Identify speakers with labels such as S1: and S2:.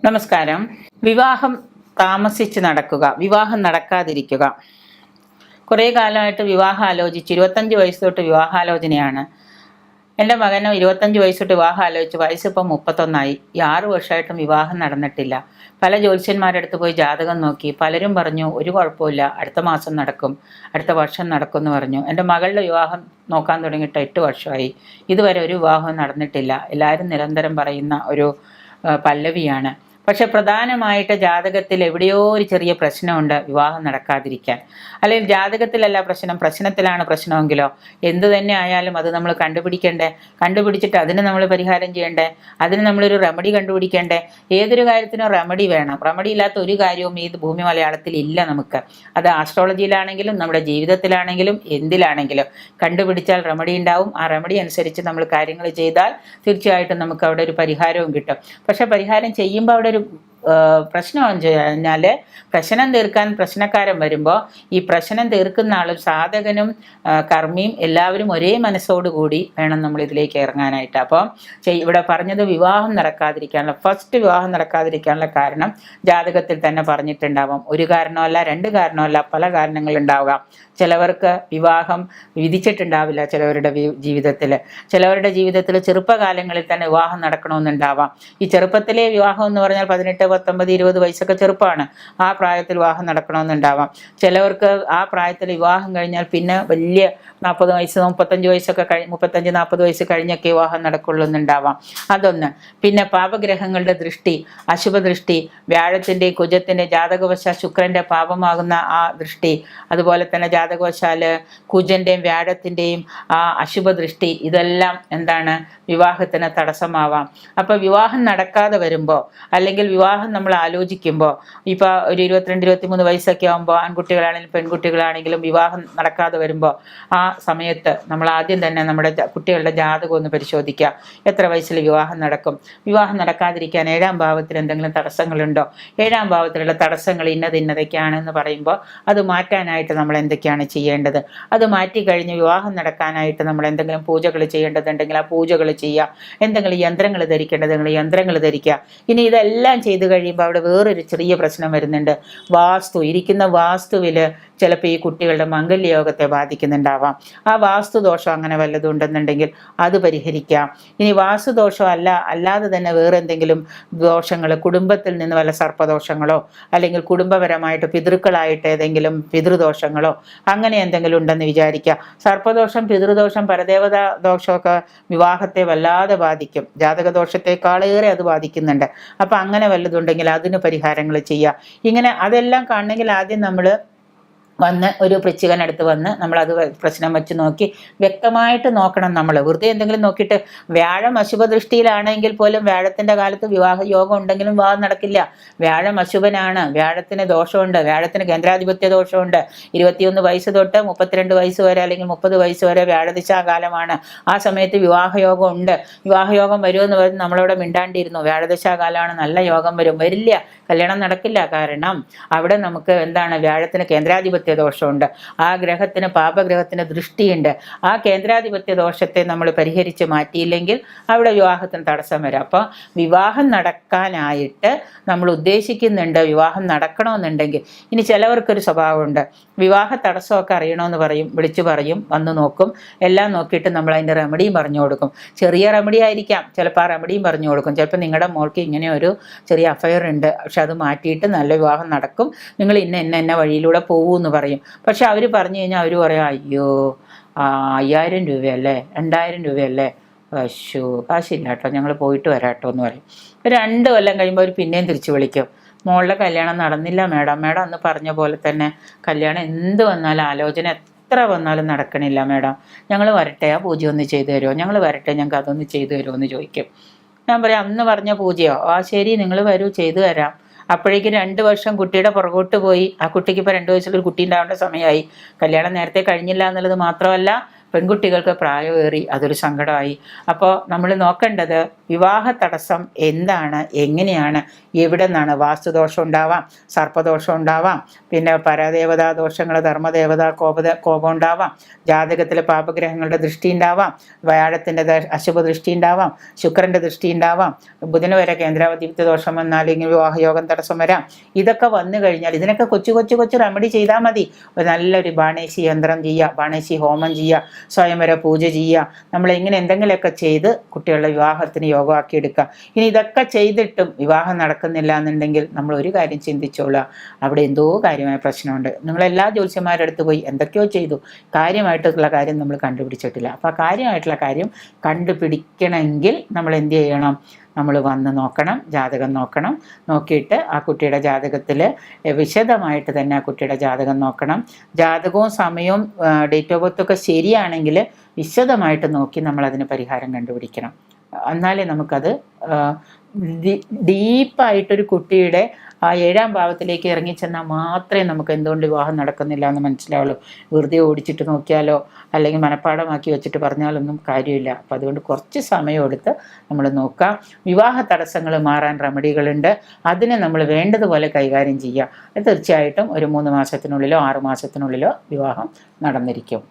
S1: നമസ്കാരം. വിവാഹം താമസിച്ച് നടക്കുക, വിവാഹം നടക്കാതിരിക്കുക. കുറേ കാലമായിട്ട് വിവാഹം ആലോചിച്ച് 25 വയസ്സ് തൊട്ട് വിവാഹാലോചനയാണ്. എൻ്റെ മകന് 25 വയസ്സ് തൊട്ട് വിവാഹം ആലോചിച്ച് വയസ്സിപ്പം 31ആയി. ഈ 6 വർഷമായിട്ടും വിവാഹം നടന്നിട്ടില്ല. പല ജ്യോത്സ്യന്മാരുടെ അടുത്ത് പോയി ജാതകം നോക്കി. പലരും പറഞ്ഞു ഒരു കുഴപ്പമില്ല, അടുത്ത മാസം നടക്കും, അടുത്ത വർഷം നടക്കും എന്ന് പറഞ്ഞു. എൻ്റെ മകളുടെ വിവാഹം നോക്കാൻ തുടങ്ങിയിട്ട് 8 വർഷമായി. ഇതുവരെ ഒരു വിവാഹവും നടന്നിട്ടില്ല. എല്ലാവരും നിരന്തരം പറയുന്ന ഒരു പല്ലവിയാണ്. പക്ഷെ പ്രധാനമായിട്ട് ജാതകത്തിൽ എവിടെയോ ഒരു ചെറിയ പ്രശ്നമുണ്ട് വിവാഹം നടക്കാതിരിക്കാൻ. അല്ലെങ്കിൽ ജാതകത്തിലല്ല പ്രശ്നം, പ്രശ്നത്തിലാണ് പ്രശ്നമെങ്കിലോ എന്ത് തന്നെ ആയാലും അത് നമ്മൾ കണ്ടുപിടിക്കണ്ടേ. കണ്ടുപിടിച്ചിട്ട് അതിന് നമ്മൾ പരിഹാരം ചെയ്യണ്ടേ. അതിന് നമ്മളൊരു റെമഡി കണ്ടുപിടിക്കണ്ടേ. ഏതൊരു കാര്യത്തിനും റെമഡി വേണം. റെമഡി ഇല്ലാത്ത ഒരു കാര്യവും ഈ ഭൂമി മലയാളത്തിൽ ഇല്ല നമുക്ക്. അത് ആസ്ട്രോളജിയിലാണെങ്കിലും നമ്മുടെ ജീവിതത്തിലാണെങ്കിലും എന്തിലാണെങ്കിലും കണ്ടുപിടിച്ചാൽ റെമഡി ഉണ്ടാവും. ആ റെമഡി അനുസരിച്ച് നമ്മൾ കാര്യങ്ങൾ ചെയ്താൽ തീർച്ചയായിട്ടും നമുക്ക് അവിടെ ഒരു പരിഹാരവും കിട്ടും. പക്ഷെ പരിഹാരം ചെയ്യുമ്പോൾ അവിടെ പ്രശ്നമെന്ന് കഴിഞ്ഞാൽ പ്രശ്നം തീർക്കാൻ പ്രശ്നക്കാരൻ വരുമ്പോൾ ഈ പ്രശ്നം തീർക്കുന്ന ആളും സാധകനും കർമ്മിയും എല്ലാവരും ഒരേ മനസ്സോടുകൂടി വേണം നമ്മൾ ഇതിലേക്ക് ഇറങ്ങാനായിട്ട്. അപ്പോൾ ഇവിടെ പറഞ്ഞത് വിവാഹം നടക്കാതിരിക്കാനുള്ള ഫസ്റ്റ് വിവാഹം നടക്കാതിരിക്കാനുള്ള കാരണം ജാതകത്തിൽ തന്നെ പറഞ്ഞിട്ടുണ്ടാവാം. ഒരു കാരണമല്ല, 2 കാരണമല്ല, പല കാരണങ്ങളുണ്ടാവാം. ചിലവർക്ക് വിവാഹം വിധിച്ചിട്ടുണ്ടാവില്ല. ചിലവരുടെ ജീവിതത്തിൽ ചെറുപ്പകാലങ്ങളിൽ തന്നെ വിവാഹം നടക്കണമെന്നുണ്ടാവാം. ഈ ചെറുപ്പത്തിലെ വിവാഹം എന്ന് പറഞ്ഞാൽ 18, 19, 20 വയസ്സൊക്കെ ചെറുപ്പമാണ്. ആ പ്രായത്തിൽ വിവാഹം നടക്കണമെന്നുണ്ടാവാം. ചിലവർക്ക് ആ പ്രായത്തിൽ വിവാഹം കഴിഞ്ഞാൽ പിന്നെ വലിയ 40 വയസ്സ് 35 വയസ്സൊക്കെ 35-40 വയസ്സ് കഴിഞ്ഞൊക്കെ വിവാഹം നടക്കുള്ളൂന്നുണ്ടാവാം. അതൊന്ന്. പിന്നെ പാപഗ്രഹങ്ങളുടെ ദൃഷ്ടി, അശുഭദൃഷ്ടി, വ്യാഴത്തിൻ്റെയും കുജത്തിൻ്റെയും ജാതകവശാൽ ശുക്രൻ്റെ പാപമാകുന്ന ആ ദൃഷ്ടി, അതുപോലെ തന്നെ ജാതകവശാൽ കുജൻ്റെയും വ്യാഴത്തിൻ്റെയും ആ അശുഭദൃഷ്ടി, ഇതെല്ലാം എന്താണ് വിവാഹത്തിന് തടസ്സമാവാം. അപ്പോൾ വിവാഹം നടക്കാതെ വരുമ്പോൾ അല്ലെങ്കിൽ വിവാഹം നമ്മൾ ആലോചിക്കുമ്പോൾ ഇപ്പോൾ ഒരു 22-23 വയസ്സൊക്കെ ആകുമ്പോൾ ആൺകുട്ടികളാണെങ്കിലും പെൺകുട്ടികളാണെങ്കിലും വിവാഹം നടക്കാതെ വരുമ്പോൾ ആ സമയത്ത് നമ്മൾ ആദ്യം തന്നെ നമ്മുടെ കുട്ടികളുടെ ജാതകം ഒന്ന് പരിശോധിക്കുക. എത്ര വയസ്സിൽ വിവാഹം നടക്കും? വിവാഹം നടക്കാതിരിക്കാൻ 7ാം ഭാവത്തിൽ എന്തെങ്കിലും തടസ്സങ്ങളുണ്ടോ? 7ാം ഭാവത്തിലുള്ള തടസ്സങ്ങൾ ഇന്നതൊക്കെയാണെന്ന് പറയുമ്പോൾ അത് മാറ്റാനായിട്ട് നമ്മൾ എന്തൊക്കെയാണ് ചെയ്യേണ്ടത്? അത് മാറ്റിക്കഴിഞ്ഞ് വിവാഹം നടക്കാനായിട്ട് നമ്മൾ എന്തെങ്കിലും പൂജകൾ ചെയ്യേണ്ടതുണ്ടെങ്കിൽ ആ പൂജകൾ ചെയ്യുക. എന്തെങ്കിലും യന്ത്രങ്ങൾ ധരിക്കേണ്ടതെങ്കിൽ യന്ത്രങ്ങൾ ധരിക്കുക. ഇനി ഇതെല്ലാം ചെയ്ത് കഴിയുമ്പോൾ അവിടെ വേറൊരു ചെറിയ പ്രശ്നം വരുന്നുണ്ട്. ഇരിക്കുന്ന വാസ്തുവിൽ ചിലപ്പോൾ ഈ കുട്ടികളുടെ മംഗല്യയോഗത്തെ ബാധിക്കുന്നുണ്ടാവാം. ആ വാസ്തുദോഷം അങ്ങനെ വല്ലതും ഉണ്ടെന്നുണ്ടെങ്കിൽ അത് പരിഹരിക്കാം. ഇനി വാസ്തുദോഷം അല്ലാതെ തന്നെ വേറെ എന്തെങ്കിലും ദോഷങ്ങൾ, കുടുംബത്തിൽ നിന്ന് വല്ല സർപ്പദോഷങ്ങളോ അല്ലെങ്കിൽ കുടുംബപരമായിട്ട് പിതൃക്കളായിട്ട് ഏതെങ്കിലും പിതൃദോഷങ്ങളോ അങ്ങനെ എന്തെങ്കിലും ഉണ്ടെന്ന് വിചാരിക്കുക. സർപ്പദോഷം, പിതൃദോഷം, പരദേവതാ ദോഷമൊക്കെ വിവാഹത്തെ വല്ലാതെ ബാധിക്കും. ജാതകദോഷത്തെക്കാളേറെ അത് ബാധിക്കുന്നുണ്ട്. അപ്പം അങ്ങനെ വല്ലതുണ്ടെങ്കിൽ അതിന് പരിഹാരങ്ങൾ ചെയ്യുക. ഇങ്ങനെ അതെല്ലാം കാണണമെങ്കിൽ ആദ്യം നമ്മൾ വന്ന് ഒരു വൃശ്ചികനടുത്ത് വന്ന് നമ്മളത് പ്രശ്നം വെച്ച് നോക്കി വ്യക്തമായിട്ട് നോക്കണം. നമ്മൾ വെറുതെ എന്തെങ്കിലും നോക്കിയിട്ട് വ്യാഴം അശുഭദൃഷ്ടിയിലാണെങ്കിൽ പോലും വ്യാഴത്തിൻ്റെ കാലത്ത് വിവാഹ യോഗം ഉണ്ടെങ്കിലും വിവാഹം നടക്കില്ല. വ്യാഴം അശുഭനാണ്, വ്യാഴത്തിന് ദോഷമുണ്ട്, വ്യാഴത്തിന് കേന്ദ്രാധിപത്യ ദോഷമുണ്ട്. 21 വയസ്സ് തൊട്ട് 32 വയസ്സ് വരെ അല്ലെങ്കിൽ 30 വയസ്സ് വരെ വ്യാഴദശാകാലമാണ്. ആ സമയത്ത് വിവാഹയോഗം ഉണ്ട്. വിവാഹയോഗം വരുമെന്ന് പറഞ്ഞ് നമ്മളവിടെ മിണ്ടാണ്ടിരുന്നു. വ്യാഴദശാകാലമാണ്, നല്ല യോഗം വരില്ല, കല്യാണം നടക്കില്ല. കാരണം അവിടെ നമുക്ക് എന്താണ്, വ്യാഴത്തിന് കേന്ദ്രാധിപത്യ ദോഷമുണ്ട്. ആ ഗ്രഹത്തിന്, പാപഗ്രഹത്തിന് ദൃഷ്ടിയുണ്ട്. ആ കേന്ദ്രാധിപത്യ ദോഷത്തെ നമ്മൾ പരിഹരിച്ച് മാറ്റിയില്ലെങ്കിൽ അവിടെ വിവാഹത്തിന് തടസ്സം വരും. അപ്പോൾ വിവാഹം നടക്കാനായിട്ട് നമ്മൾ ഉദ്ദേശിക്കുന്നുണ്ട്, വിവാഹം നടക്കണമെന്നുണ്ടെങ്കിൽ. ഇനി ചിലവർക്കൊരു സ്വഭാവമുണ്ട്, വിവാഹ തടസ്സമൊക്കെ അറിയണമെന്ന് പറയും, വിളിച്ചു പറയും, വന്ന് നോക്കും, എല്ലാം നോക്കിയിട്ട് നമ്മൾ അതിൻ്റെ റെമഡിയും പറഞ്ഞു കൊടുക്കും. ചെറിയ റെമഡി ആയിരിക്കാം, ചിലപ്പോൾ ആ റെമഡിയും പറഞ്ഞു കൊടുക്കും. ചിലപ്പോൾ നിങ്ങളുടെ മോൾക്ക് ഇങ്ങനെ ഒരു ചെറിയ അഫയർ ഉണ്ട്, പക്ഷെ അത് മാറ്റിയിട്ട് നല്ല വിവാഹം നടക്കും, നിങ്ങൾ ഇന്ന വഴിയിലൂടെ പോകുമെന്ന് പറയും. പക്ഷെ അവർ പറഞ്ഞു കഴിഞ്ഞാൽ അവർ പറയാം, അയ്യോ 5000 രൂപയല്ലേ, 2000 രൂപയല്ലേ, കാശില്ല കേട്ടോ, ഞങ്ങൾ പോയിട്ട് വരാട്ടോ എന്ന് പറയും. 2 കൊല്ലം കഴിയുമ്പോൾ അവർ പിന്നെയും തിരിച്ചു വിളിക്കും, മോളുടെ കല്യാണം നടന്നില്ല മേഡം, അന്ന് പറഞ്ഞ പോലെ തന്നെ കല്യാണം എന്ത് വന്നാലും ആലോചന എത്ര വന്നാലും നടക്കണില്ല മേഡം, ഞങ്ങൾ വരട്ടെ, ആ പൂജ ഒന്ന് ചെയ്തു തരുമോ, ഞങ്ങൾ വരട്ടെ, ഞങ്ങൾക്ക് അതൊന്ന് ചെയ്തു തരുമോ എന്ന് ചോദിക്കും. ഞാൻ പറയാം, അന്ന് പറഞ്ഞ പൂജയോ? ശരി, നിങ്ങൾ വരൂ, ചെയ്തു തരാം. അപ്പോഴേക്കും 2 വർഷം കുട്ടിയുടെ പുറകോട്ട് പോയി. ആ കുട്ടിക്ക് ഇപ്പോൾ 2 വയസ്സിലൊരു കുട്ടി ഉണ്ടാവേണ്ട സമയമായി. കല്യാണം നേരത്തെ കഴിഞ്ഞില്ല എന്നുള്ളത് മാത്രമല്ല, പെൺകുട്ടികൾക്ക് പ്രായമേറി അതൊരു സങ്കടമായി. അപ്പോൾ നമ്മൾ നോക്കേണ്ടത് വിവാഹ തടസ്സം എന്താണ്, എങ്ങനെയാണ്, എവിടെ നിന്നാണ്. വാസ്തുദോഷം ഉണ്ടാവാം, സർപ്പദോഷം ഉണ്ടാവാം, പിന്നെ പരദേവതാ ദോഷങ്ങൾ, ധർമ്മദേവതാ കോപം ഉണ്ടാവാം, ജാതകത്തിലെ പാപഗ്രഹങ്ങളുടെ ദൃഷ്ടി ഉണ്ടാവാം, വ്യാഴത്തിൻ്റെ അശുഭ ദൃഷ്ടി ഉണ്ടാവാം, ശുക്രൻ്റെ ദൃഷ്ടി ഉണ്ടാവാം, ബുധന് വരെ കേന്ദ്രാധിപത്യ ദോഷം വന്നാൽ ഇങ്ങനെ വിവാഹയോഗം തടസ്സം വരാം. ഇതൊക്കെ വന്നു കഴിഞ്ഞാൽ ഇതിനൊക്കെ കൊച്ചു റെമഡി ചെയ്താൽ മതി. നല്ലൊരു ബാണേശി യന്ത്രം ചെയ്യുക, ബാണേശി ഹോമം ചെയ്യുക, സ്വയംവര പൂജ ചെയ്യുക. നമ്മളിങ്ങനെ എന്തെങ്കിലുമൊക്കെ ചെയ്ത് കുട്ടികളുടെ വിവാഹത്തിന് യോഗമാക്കിയെടുക്കുക. ഇനി ഇതൊക്കെ ചെയ്തിട്ടും വിവാഹം നടക്കുന്നില്ല എന്നുണ്ടെങ്കിൽ നമ്മൾ ഒരു കാര്യം ചിന്തിച്ചോളുക, അവിടെ എന്തോ കാര്യമായ പ്രശ്നമുണ്ട്. നിങ്ങളെല്ലാ ജ്യോത്സ്യന്മാരുടെ അടുത്ത് പോയി എന്തൊക്കെയോ ചെയ്തു, കാര്യമായിട്ടുള്ള കാര്യം നമ്മൾ കണ്ടുപിടിച്ചിട്ടില്ല. അപ്പോൾ ആ കാര്യമായിട്ടുള്ള കാര്യം കണ്ടുപിടിക്കണമെങ്കിൽ നമ്മൾ എന്ത് ചെയ്യണം? നമ്മൾ വന്ന് നോക്കണം, ജാതകം നോക്കണം. നോക്കിയിട്ട് ആ കുട്ടിയുടെ ജാതകത്തിൽ വിശദമായിട്ട് തന്നെ ആ കുട്ടിയുടെ ജാതകം നോക്കണം. ജാതകവും സമയവും ഡേറ്റ് ഓഫ് ബർത്ത് ഒക്കെ ശരിയാണെങ്കിൽ വിശദമായിട്ട് നോക്കി നമ്മളതിന് പരിഹാരം കണ്ടുപിടിക്കണം. എന്നാലേ നമുക്കത് ഡീപ്പായിട്ടൊരു കുട്ടിയുടെ ആ 7ാം ഭാവത്തിലേക്ക് ഇറങ്ങിച്ചെന്നാൽ മാത്രമേ നമുക്ക് എന്തുകൊണ്ട് വിവാഹം നടക്കുന്നില്ല എന്ന് മനസ്സിലാവുള്ളൂ. വെറുതെ ഓടിച്ചിട്ട് നോക്കിയാലോ അല്ലെങ്കിൽ മനഃപ്പാടമാക്കി വെച്ചിട്ട് പറഞ്ഞാലൊന്നും കാര്യമില്ല. അപ്പം അതുകൊണ്ട് കുറച്ച് സമയം എടുത്ത് നമ്മൾ നോക്കാം. വിവാഹ തടസ്സങ്ങൾ മാറാൻ റെമഡികളുണ്ട്. അതിനെ നമ്മൾ വേണ്ടതുപോലെ കൈകാര്യം ചെയ്യുക. തീർച്ചയായിട്ടും ഒരു 3 മാസത്തിനുള്ളിലോ 6 മാസത്തിനുള്ളിലോ വിവാഹം നടന്നിരിക്കും.